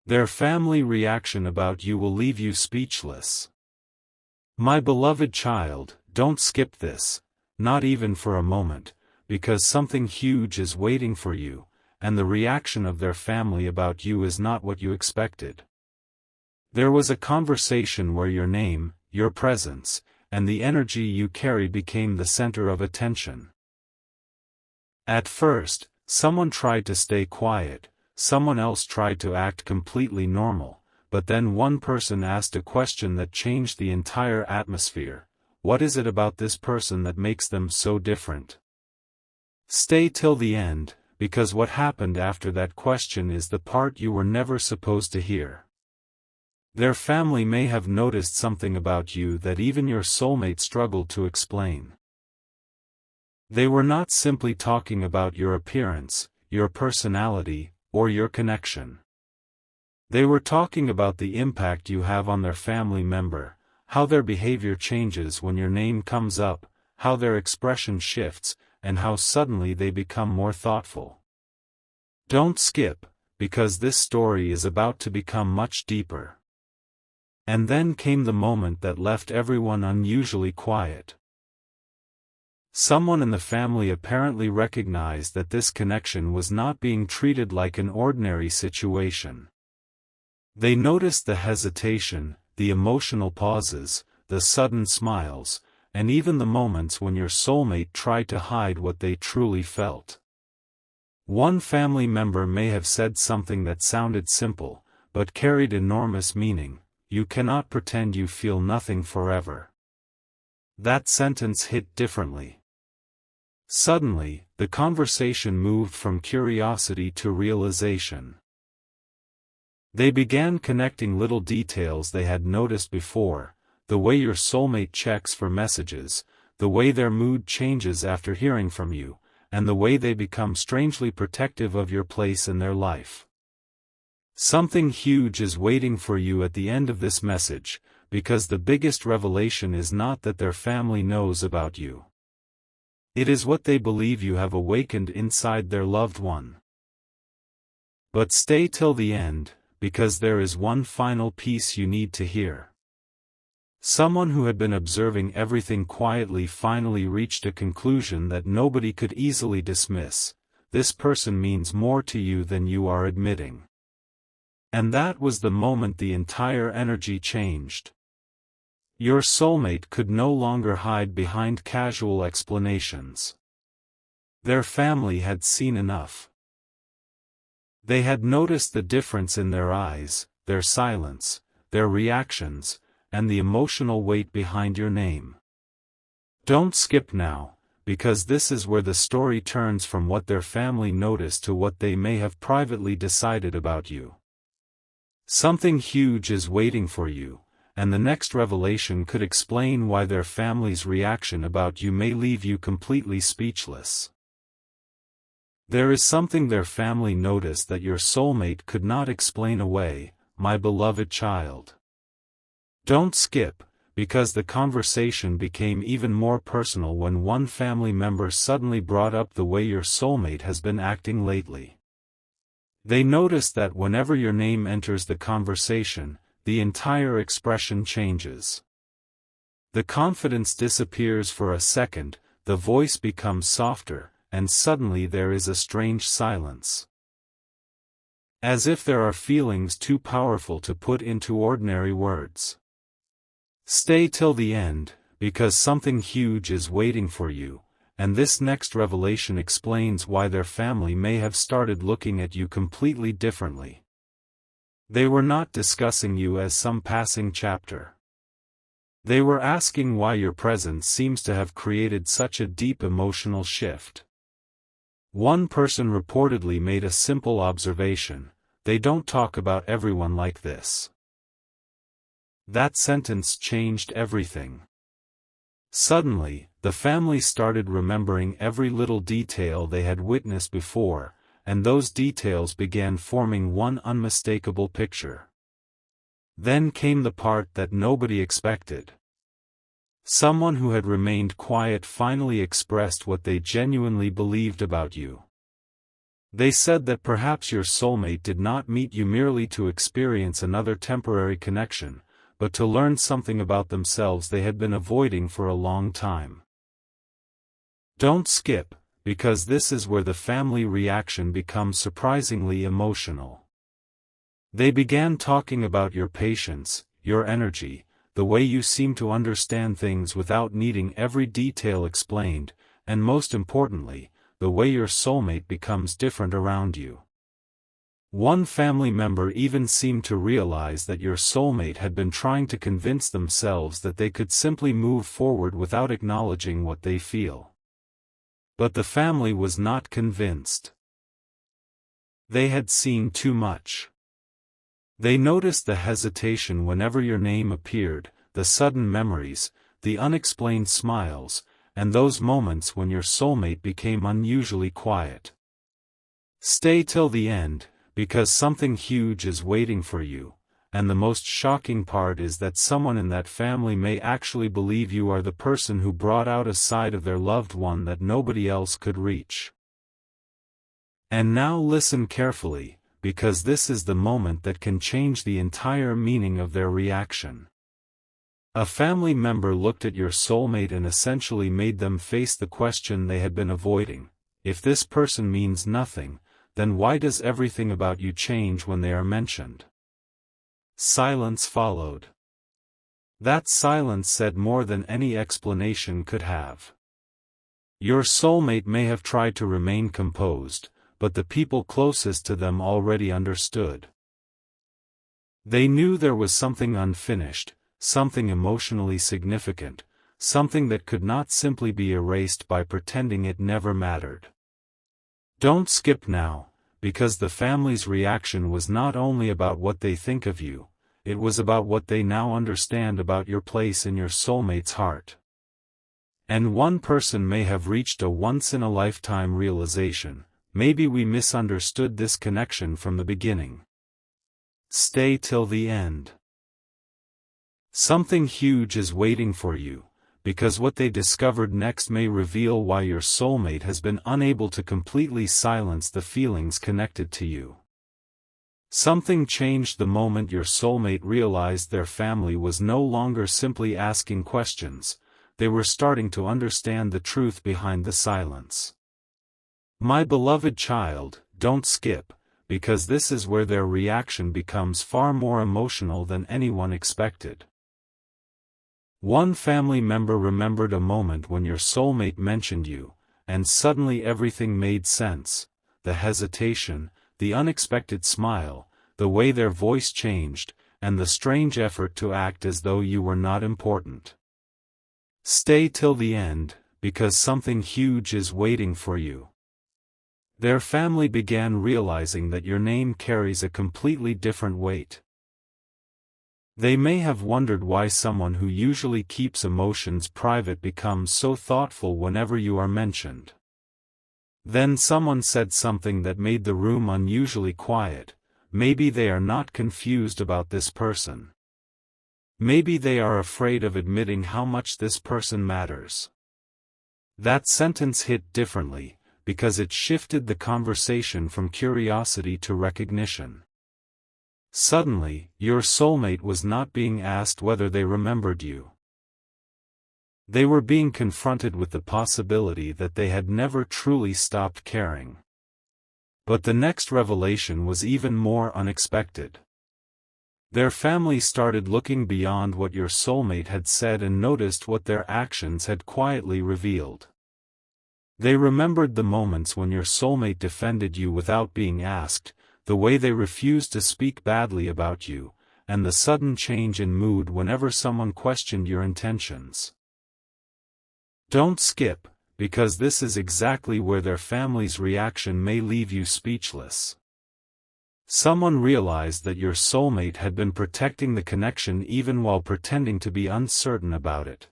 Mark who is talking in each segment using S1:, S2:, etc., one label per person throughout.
S1: Their family reaction about you will leave you speechless. My beloved child, don't skip this, not even for a moment, because something huge is waiting for you, and the reaction of their family about you is not what you expected. There was a conversation where your name, your presence, and the energy you carry became the center of attention. At first, someone tried to stay quiet, someone else tried to act completely normal, but then one person asked a question that changed the entire atmosphere. What is it about this person that makes them so different? Stay till the end, because what happened after that question is the part you were never supposed to hear. Their family may have noticed something about you that even your soulmate struggled to explain. They were not simply talking about your appearance, your personality, or your connection. They were talking about the impact you have on their family member, how their behavior changes when your name comes up, how their expression shifts, and how suddenly they become more thoughtful. Don't skip, because this story is about to become much deeper. And then came the moment that left everyone unusually quiet. Someone in the family apparently recognized that this connection was not being treated like an ordinary situation. They noticed the hesitation, the emotional pauses, the sudden smiles, and even the moments when your soulmate tried to hide what they truly felt. One family member may have said something that sounded simple, but carried enormous meaning: you cannot pretend you feel nothing forever. That sentence hit differently. Suddenly, the conversation moved from curiosity to realization. They began connecting little details they had noticed before: the way your soulmate checks for messages, the way their mood changes after hearing from you, and the way they become strangely protective of your place in their life. Something huge is waiting for you at the end of this message, because the biggest revelation is not that their family knows about you. It is what they believe you have awakened inside their loved one. But stay till the end, because there is one final piece you need to hear. Someone who had been observing everything quietly finally reached a conclusion that nobody could easily dismiss: this person means more to you than you are admitting. And that was the moment the entire energy changed. Your soulmate could no longer hide behind casual explanations. Their family had seen enough. They had noticed the difference in their eyes, their silence, their reactions, and the emotional weight behind your name. Don't skip now, because this is where the story turns from what their family noticed to what they may have privately decided about you. Something huge is waiting for you, and the next revelation could explain why their family's reaction about you may leave you completely speechless. There is something their family noticed that your soulmate could not explain away, my beloved child. Don't skip, because the conversation became even more personal when one family member suddenly brought up the way your soulmate has been acting lately. They noticed that whenever your name enters the conversation, the entire expression changes. The confidence disappears for a second, the voice becomes softer, and suddenly there is a strange silence. As if there are feelings too powerful to put into ordinary words. Stay till the end, because something huge is waiting for you, and this next revelation explains why their family may have started looking at you completely differently. They were not discussing you as some passing chapter. They were asking why your presence seems to have created such a deep emotional shift. One person reportedly made a simple observation: they don't talk about everyone like this. That sentence changed everything. Suddenly, the family started remembering every little detail they had witnessed before, and those details began forming one unmistakable picture. Then came the part that nobody expected. Someone who had remained quiet finally expressed what they genuinely believed about you. They said that perhaps your soulmate did not meet you merely to experience another temporary connection, but to learn something about themselves they had been avoiding for a long time. Don't skip, because this is where the family reaction becomes surprisingly emotional. They began talking about your patience, your energy, the way you seem to understand things without needing every detail explained, and most importantly, the way your soulmate becomes different around you. One family member even seemed to realize that your soulmate had been trying to convince themselves that they could simply move forward without acknowledging what they feel. But the family was not convinced. They had seen too much. They noticed the hesitation whenever your name appeared, the sudden memories, the unexplained smiles, and those moments when your soulmate became unusually quiet. Stay till the end, because something huge is waiting for you, and the most shocking part is that someone in that family may actually believe you are the person who brought out a side of their loved one that nobody else could reach. And now listen carefully, because this is the moment that can change the entire meaning of their reaction. A family member looked at your soulmate and essentially made them face the question they had been avoiding. If this person means nothing, then why does everything about you change when they are mentioned? Silence followed. That silence said more than any explanation could have. Your soulmate may have tried to remain composed, but the people closest to them already understood. They knew there was something unfinished, something emotionally significant, something that could not simply be erased by pretending it never mattered. Don't skip now, because the family's reaction was not only about what they think of you, it was about what they now understand about your place in your soulmate's heart. And one person may have reached a once-in-a-lifetime realization: maybe we misunderstood this connection from the beginning. Stay till the end. Something huge is waiting for you, because what they discovered next may reveal why your soulmate has been unable to completely silence the feelings connected to you. Something changed the moment your soulmate realized their family was no longer simply asking questions, they were starting to understand the truth behind the silence. My beloved child, don't skip, because this is where their reaction becomes far more emotional than anyone expected. One family member remembered a moment when your soulmate mentioned you, and suddenly everything made sense: the hesitation, the unexpected smile, the way their voice changed, and the strange effort to act as though you were not important. Stay till the end, because something huge is waiting for you. Their family began realizing that your name carries a completely different weight. They may have wondered why someone who usually keeps emotions private becomes so thoughtful whenever you are mentioned. Then someone said something that made the room unusually quiet: maybe they are not confused about this person. Maybe they are afraid of admitting how much this person matters. That sentence hit differently, because it shifted the conversation from curiosity to recognition. Suddenly, your soulmate was not being asked whether they remembered you. They were being confronted with the possibility that they had never truly stopped caring. But the next revelation was even more unexpected. Their family started looking beyond what your soulmate had said and noticed what their actions had quietly revealed. They remembered the moments when your soulmate defended you without being asked, the way they refused to speak badly about you, and the sudden change in mood whenever someone questioned your intentions. Don't skip, because this is exactly where their family's reaction may leave you speechless. Someone realized that your soulmate had been protecting the connection even while pretending to be uncertain about it.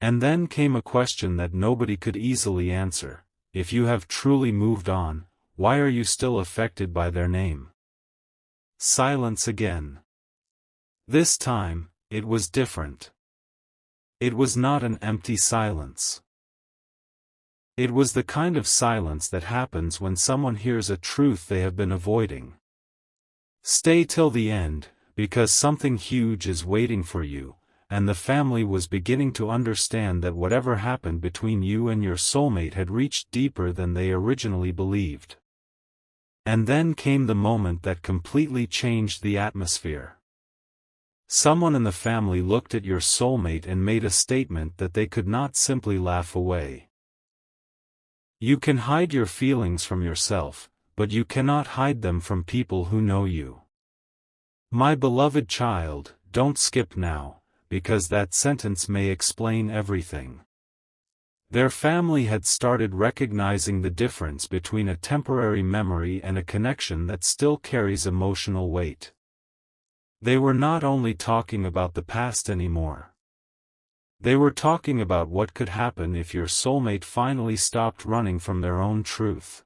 S1: And then came a question that nobody could easily answer: if you have truly moved on, why are you still affected by their name? Silence again. This time, it was different. It was not an empty silence. It was the kind of silence that happens when someone hears a truth they have been avoiding. Stay till the end, because something huge is waiting for you, and the family was beginning to understand that whatever happened between you and your soulmate had reached deeper than they originally believed. And then came the moment that completely changed the atmosphere. Someone in the family looked at your soulmate and made a statement that they could not simply laugh away. You can hide your feelings from yourself, but you cannot hide them from people who know you. My beloved child, don't skip now, because that sentence may explain everything. Their family had started recognizing the difference between a temporary memory and a connection that still carries emotional weight. They were not only talking about the past anymore. They were talking about what could happen if your soulmate finally stopped running from their own truth.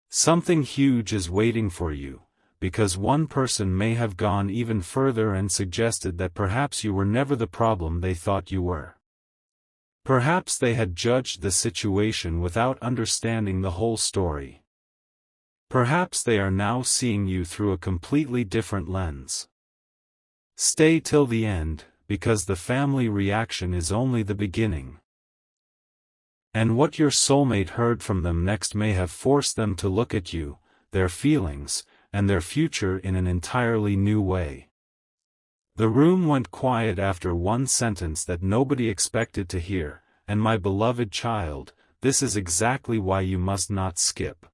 S1: Something huge is waiting for you, because one person may have gone even further and suggested that perhaps you were never the problem they thought you were. Perhaps they had judged the situation without understanding the whole story. Perhaps they are now seeing you through a completely different lens. Stay till the end, because the family reaction is only the beginning. And what your soulmate heard from them next may have forced them to look at you, their feelings, and their future in an entirely new way. The room went quiet after one sentence that nobody expected to hear, and my beloved child, this is exactly why you must not skip.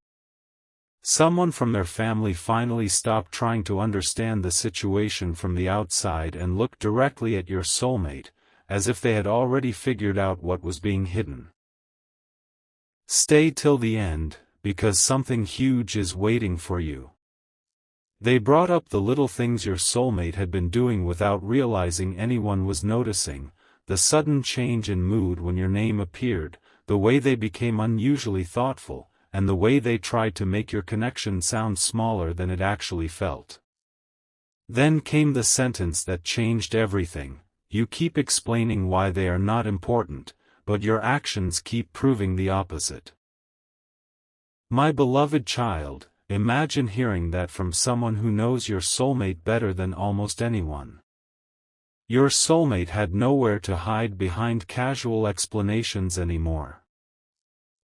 S1: Someone from their family finally stopped trying to understand the situation from the outside and looked directly at your soulmate, as if they had already figured out what was being hidden. Stay till the end, because something huge is waiting for you. They brought up the little things your soulmate had been doing without realizing anyone was noticing, the sudden change in mood when your name appeared, the way they became unusually thoughtful, and the way they tried to make your connection sound smaller than it actually felt. Then came the sentence that changed everything: you keep explaining why they are not important, but your actions keep proving the opposite. My beloved child, imagine hearing that from someone who knows your soulmate better than almost anyone. Your soulmate had nowhere to hide behind casual explanations anymore.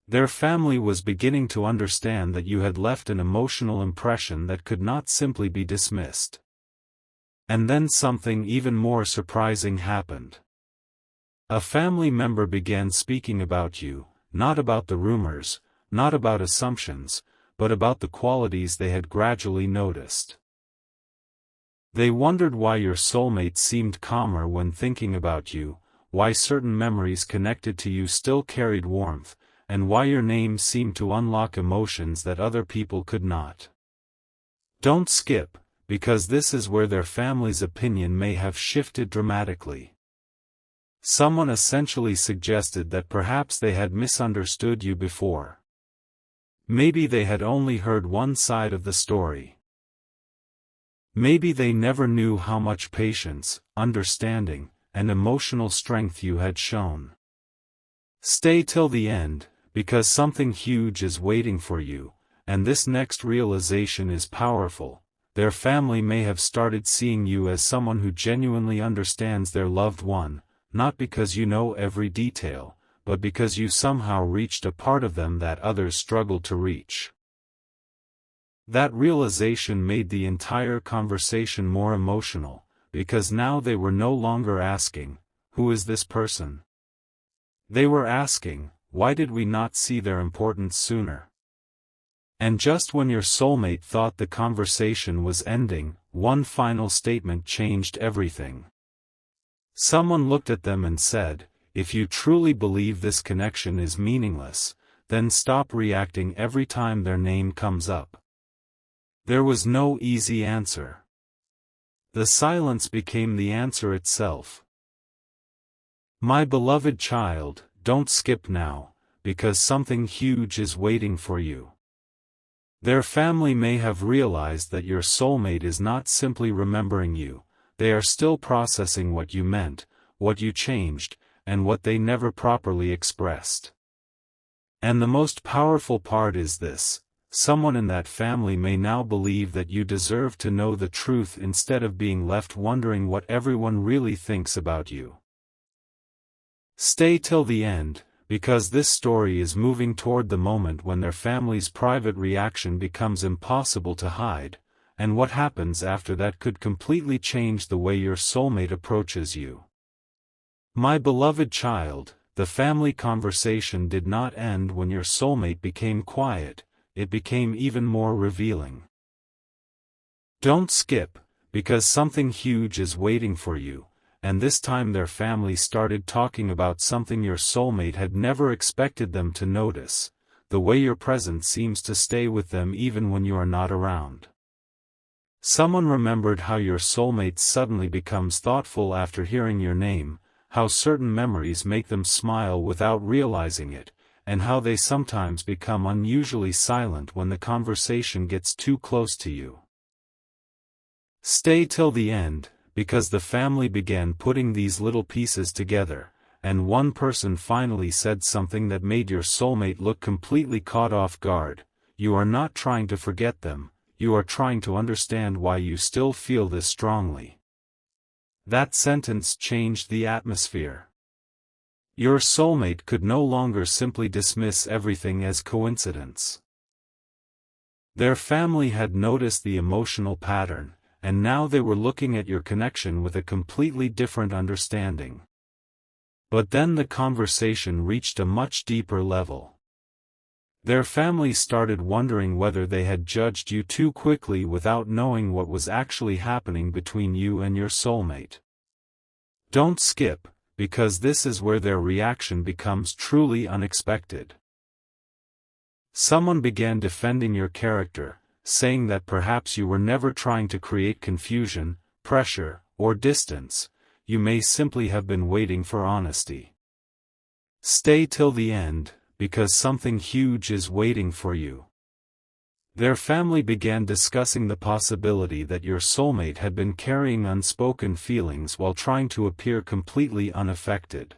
S1: Their family was beginning to understand that you had left an emotional impression that could not simply be dismissed. And then something even more surprising happened. A family member began speaking about you, not about the rumors, not about assumptions, but about the qualities they had gradually noticed. They wondered why your soulmate seemed calmer when thinking about you, why certain memories connected to you still carried warmth, and why your name seemed to unlock emotions that other people could not. Don't skip, because this is where their family's opinion may have shifted dramatically. Someone essentially suggested that perhaps they had misunderstood you before. Maybe they had only heard one side of the story. Maybe they never knew how much patience, understanding, and emotional strength you had shown. Stay till the end, because something huge is waiting for you, and this next realization is powerful. Their family may have started seeing you as someone who genuinely understands their loved one, not because you know every detail, but because you somehow reached a part of them that others struggled to reach. That realization made the entire conversation more emotional, because now they were no longer asking, "Who is this person?" They were asking, "Why did we not see their importance sooner?" And just when your soulmate thought the conversation was ending, one final statement changed everything. Someone looked at them and said, "If you truly believe this connection is meaningless, then stop reacting every time their name comes up." There was no easy answer. The silence became the answer itself. My beloved child, don't skip now, because something huge is waiting for you. Their family may have realized that your soulmate is not simply remembering you, they are still processing what you meant, what you changed, and what they never properly expressed. And the most powerful part is this: someone in that family may now believe that you deserve to know the truth instead of being left wondering what everyone really thinks about you. Stay till the end, because this story is moving toward the moment when their family's private reaction becomes impossible to hide, and what happens after that could completely change the way your soulmate approaches you. My beloved child, the family conversation did not end when your soulmate became quiet, it became even more revealing. Don't skip, because something huge is waiting for you, and this time their family started talking about something your soulmate had never expected them to notice: the way your presence seems to stay with them even when you are not around. Someone remembered how your soulmate suddenly becomes thoughtful after hearing your name, how certain memories make them smile without realizing it, and how they sometimes become unusually silent when the conversation gets too close to you. Stay till the end, because the family began putting these little pieces together, and one person finally said something that made your soulmate look completely caught off guard. You are not trying to forget them, you are trying to understand why you still feel this strongly. That sentence changed the atmosphere. Your soulmate could no longer simply dismiss everything as coincidence. Their family had noticed the emotional pattern, and now they were looking at your connection with a completely different understanding. But then the conversation reached a much deeper level. Their family started wondering whether they had judged you too quickly without knowing what was actually happening between you and your soulmate. Don't skip, because this is where their reaction becomes truly unexpected. Someone began defending your character, saying that perhaps you were never trying to create confusion, pressure, or distance. You may simply have been waiting for honesty. Stay till the end, because something huge is waiting for you. Their family began discussing the possibility that your soulmate had been carrying unspoken feelings while trying to appear completely unaffected.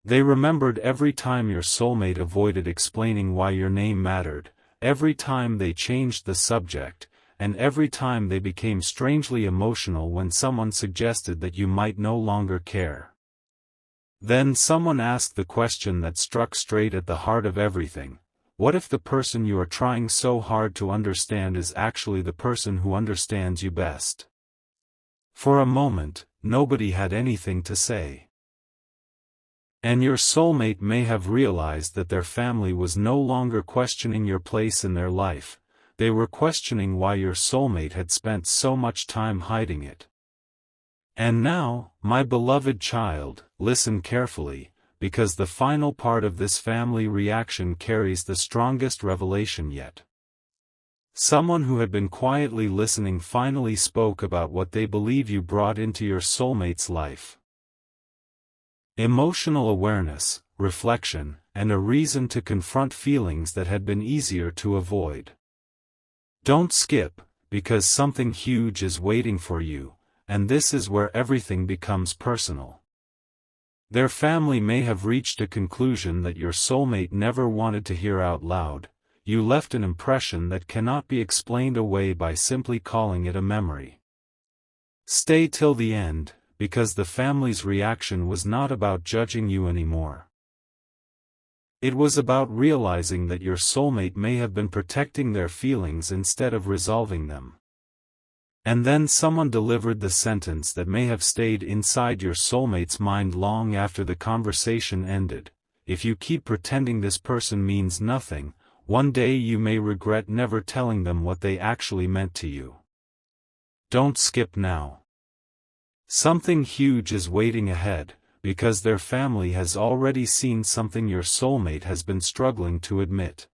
S1: They remembered every time your soulmate avoided explaining why your name mattered, every time they changed the subject, and every time they became strangely emotional when someone suggested that you might no longer care. Then someone asked the question that struck straight at the heart of everything: what if the person you are trying so hard to understand is actually the person who understands you best? For a moment, nobody had anything to say. And your soulmate may have realized that their family was no longer questioning your place in their life, they were questioning why your soulmate had spent so much time hiding it. And now, my beloved child, listen carefully, because the final part of this family reaction carries the strongest revelation yet. Someone who had been quietly listening finally spoke about what they believe you brought into your soulmate's life. Emotional awareness, reflection, and a reason to confront feelings that had been easier to avoid. Don't skip, because something huge is waiting for you, and this is where everything becomes personal. Their family may have reached a conclusion that your soulmate never wanted to hear out loud. You left an impression that cannot be explained away by simply calling it a memory. Stay till the end, because the family's reaction was not about judging you anymore. It was about realizing that your soulmate may have been protecting their feelings instead of resolving them. And then someone delivered the sentence that may have stayed inside your soulmate's mind long after the conversation ended: if you keep pretending this person means nothing, one day you may regret never telling them what they actually meant to you. Don't skip now. Something huge is waiting ahead, because their family has already seen something your soulmate has been struggling to admit.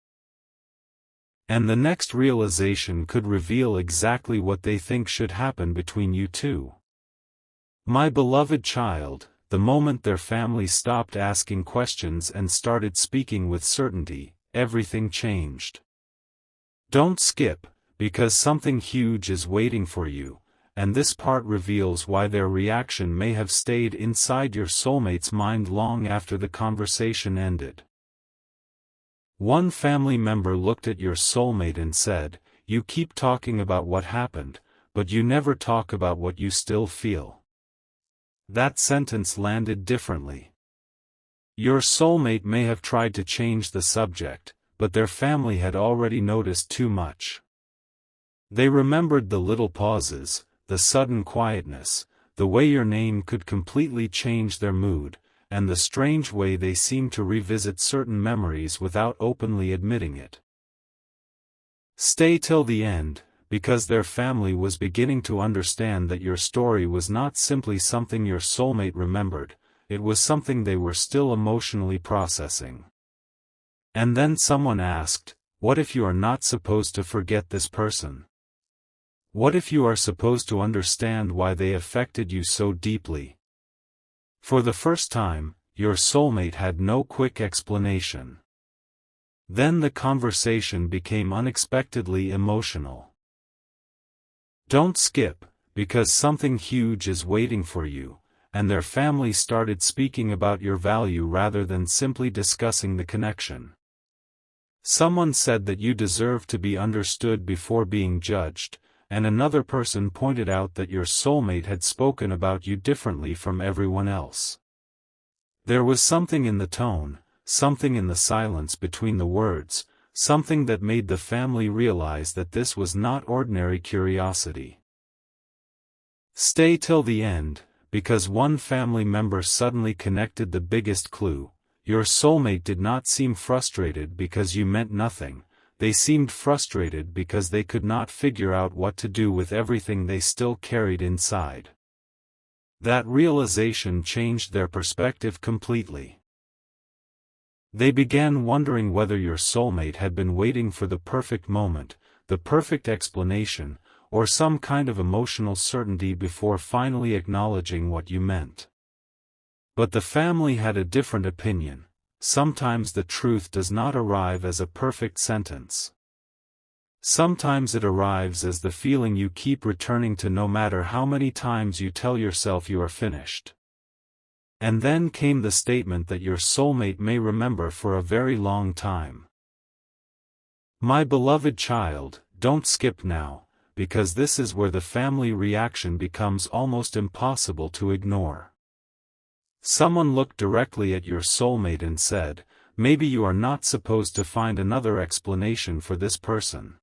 S1: And the next realization could reveal exactly what they think should happen between you two. My beloved child, the moment their family stopped asking questions and started speaking with certainty, everything changed. Don't skip, because something huge is waiting for you, and this part reveals why their reaction may have stayed inside your soulmate's mind long after the conversation ended. One family member looked at your soulmate and said, "You keep talking about what happened, but you never talk about what you still feel." That sentence landed differently. Your soulmate may have tried to change the subject, but their family had already noticed too much. They remembered the little pauses, the sudden quietness, the way your name could completely change their mood, and the strange way they seemed to revisit certain memories without openly admitting it. Stay till the end, because their family was beginning to understand that your story was not simply something your soulmate remembered, it was something they were still emotionally processing. And then someone asked, "What if you are not supposed to forget this person? What if you are supposed to understand why they affected you so deeply?" For the first time, your soulmate had no quick explanation. Then the conversation became unexpectedly emotional. Don't skip, because something huge is waiting for you, and their family started speaking about your value rather than simply discussing the connection. Someone said that you deserve to be understood before being judged, and another person pointed out that your soulmate had spoken about you differently from everyone else. There was something in the tone, something in the silence between the words, something that made the family realize that this was not ordinary curiosity. Stay till the end, because one family member suddenly connected the biggest clue. Your soulmate did not seem frustrated because you meant nothing, they seemed frustrated because they could not figure out what to do with everything they still carried inside. That realization changed their perspective completely. They began wondering whether your soulmate had been waiting for the perfect moment, the perfect explanation, or some kind of emotional certainty before finally acknowledging what you meant. But the family had a different opinion. Sometimes the truth does not arrive as a perfect sentence. Sometimes it arrives as the feeling you keep returning to no matter how many times you tell yourself you are finished. And then came the statement that your soulmate may remember for a very long time. My beloved child, don't skip now, because this is where the family reaction becomes almost impossible to ignore. Someone looked directly at your soulmate and said, "Maybe you are not supposed to find another explanation for this person.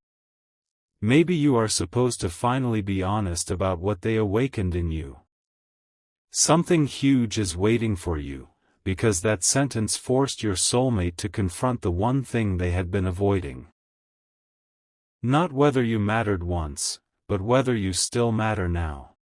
S1: Maybe you are supposed to finally be honest about what they awakened in you. Something huge is waiting for you," because that sentence forced your soulmate to confront the one thing they had been avoiding. Not whether you mattered once, but whether you still matter now.